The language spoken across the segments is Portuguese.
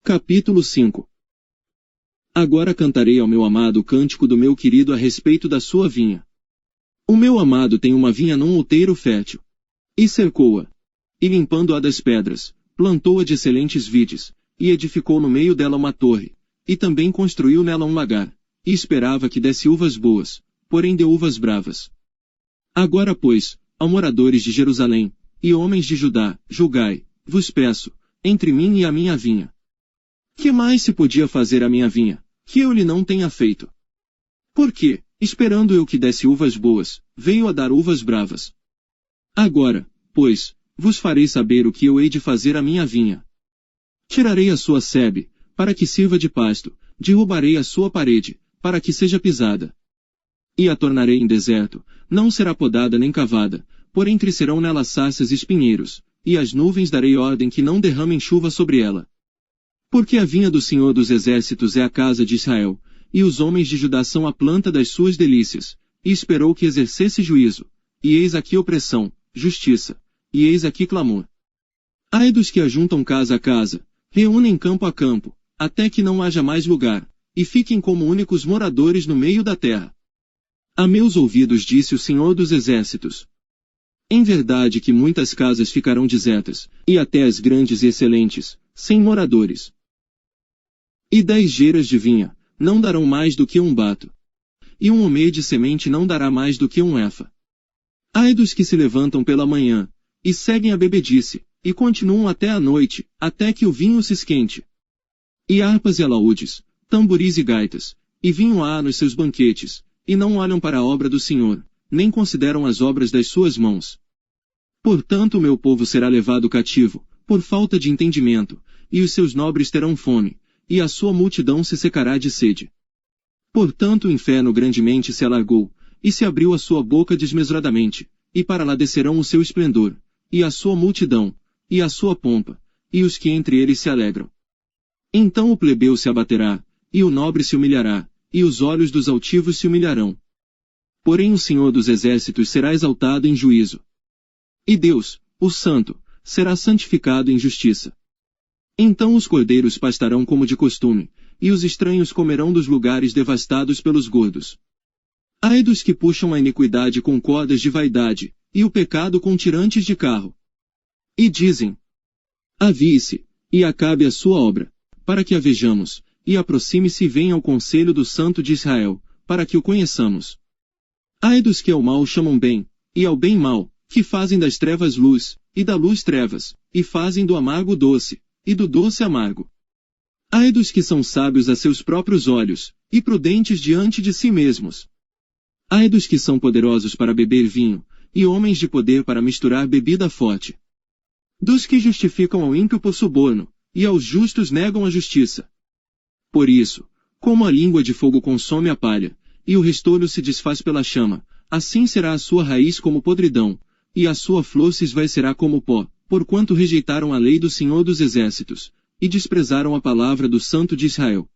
Capítulo 5. Agora cantarei ao meu amado o cântico do meu querido a respeito da sua vinha. O meu amado tem uma vinha num outeiro fértil. E cercou-a. E limpando-a das pedras, plantou-a de excelentes vides, e edificou no meio dela uma torre, e também construiu nela um lagar, e esperava que desse uvas boas, porém deu uvas bravas. Agora pois, ó moradores de Jerusalém, e homens de Judá, julgai, vos peço, entre mim e a minha vinha. Que mais se podia fazer à minha vinha, que eu lhe não tenha feito? Porque, esperando eu que desse uvas boas, veio a dar uvas bravas. Agora, pois, vos farei saber o que eu hei de fazer à minha vinha. Tirarei a sua sebe, para que sirva de pasto, derrubarei a sua parede, para que seja pisada. E a tornarei em deserto, não será podada nem cavada, porém crescerão nela sarças e espinheiros, e as nuvens darei ordem que não derramem chuva sobre ela. Porque a vinha do Senhor dos Exércitos é a casa de Israel, e os homens de Judá são a planta das suas delícias, e esperou que exercesse juízo, e eis aqui opressão, justiça, e eis aqui clamor. Ai dos que ajuntam casa a casa, reúnem campo a campo, até que não haja mais lugar, e fiquem como únicos moradores no meio da terra. A meus ouvidos disse o Senhor dos Exércitos. Em verdade que muitas casas ficarão desertas, e até as grandes e excelentes, sem moradores. E 10 geras de vinha, não darão mais do que um bato. E um homê de semente não dará mais do que um efa. Ai dos que se levantam pela manhã, e seguem a bebedice, e continuam até a noite, até que o vinho se esquente. E harpas e alaúdes, tamboris e gaitas, e vinho há nos seus banquetes, e não olham para a obra do Senhor, nem consideram as obras das suas mãos. Portanto o meu povo será levado cativo, por falta de entendimento, e os seus nobres terão fome, e a sua multidão se secará de sede. Portanto o inferno grandemente se alargou, e se abriu a sua boca desmesuradamente, e para lá descerão o seu esplendor, e a sua multidão, e a sua pompa, e os que entre eles se alegram. Então o plebeu se abaterá, e o nobre se humilhará, e os olhos dos altivos se humilharão. Porém o Senhor dos Exércitos será exaltado em juízo. E Deus, o Santo, será santificado em justiça. Então os cordeiros pastarão como de costume, e os estranhos comerão dos lugares devastados pelos gordos. Ai dos que puxam a iniquidade com cordas de vaidade, e o pecado com tirantes de carro. E dizem: avie-se, e acabe a sua obra, para que a vejamos, e aproxime-se e venha ao conselho do Santo de Israel, para que o conheçamos. Ai dos que ao mal chamam bem, e ao bem mal, que fazem das trevas luz, e da luz trevas, e fazem do amargo doce, e do doce amargo. Ai dos que são sábios a seus próprios olhos, e prudentes diante de si mesmos. Ai dos que são poderosos para beber vinho, e homens de poder para misturar bebida forte. Dos que justificam ao ímpio por suborno, e aos justos negam a justiça. Por isso, como a língua de fogo consome a palha, e o restolho se desfaz pela chama, assim será a sua raiz como podridão, e a sua flor se esvaecerá como pó, porquanto rejeitaram a lei do Senhor dos Exércitos, e desprezaram a palavra do Santo de Israel.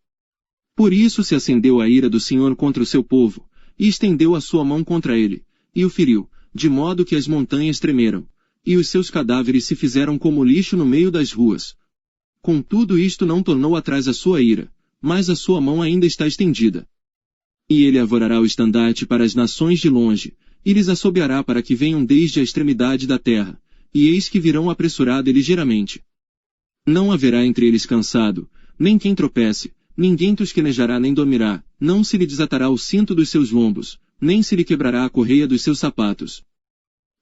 Por isso se acendeu a ira do Senhor contra o seu povo, e estendeu a sua mão contra ele, e o feriu, de modo que as montanhas tremeram, e os seus cadáveres se fizeram como lixo no meio das ruas. Contudo isto não tornou atrás a sua ira, mas a sua mão ainda está estendida. E ele avorará o estandarte para as nações de longe, e lhes assobiará para que venham desde a extremidade da terra, e eis que virão apressurado e ligeiramente. Não haverá entre eles cansado, nem quem tropece, ninguém tosquenejará nem dormirá, não se lhe desatará o cinto dos seus lombos, nem se lhe quebrará a correia dos seus sapatos.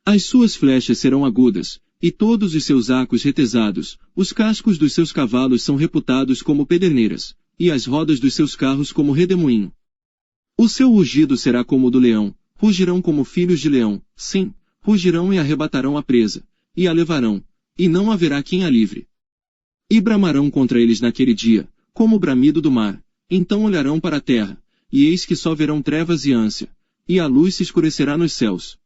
As suas flechas serão agudas, e todos os seus arcos retesados, os cascos dos seus cavalos são reputados como pederneiras, e as rodas dos seus carros como redemoinho. O seu rugido será como o do leão, rugirão como filhos de leão, sim, rugirão e arrebatarão a presa, e a levarão, e não haverá quem a livre. E bramarão contra eles naquele dia, como o bramido do mar, então olharão para a terra, e eis que só verão trevas e ânsia, e a luz se escurecerá nos céus.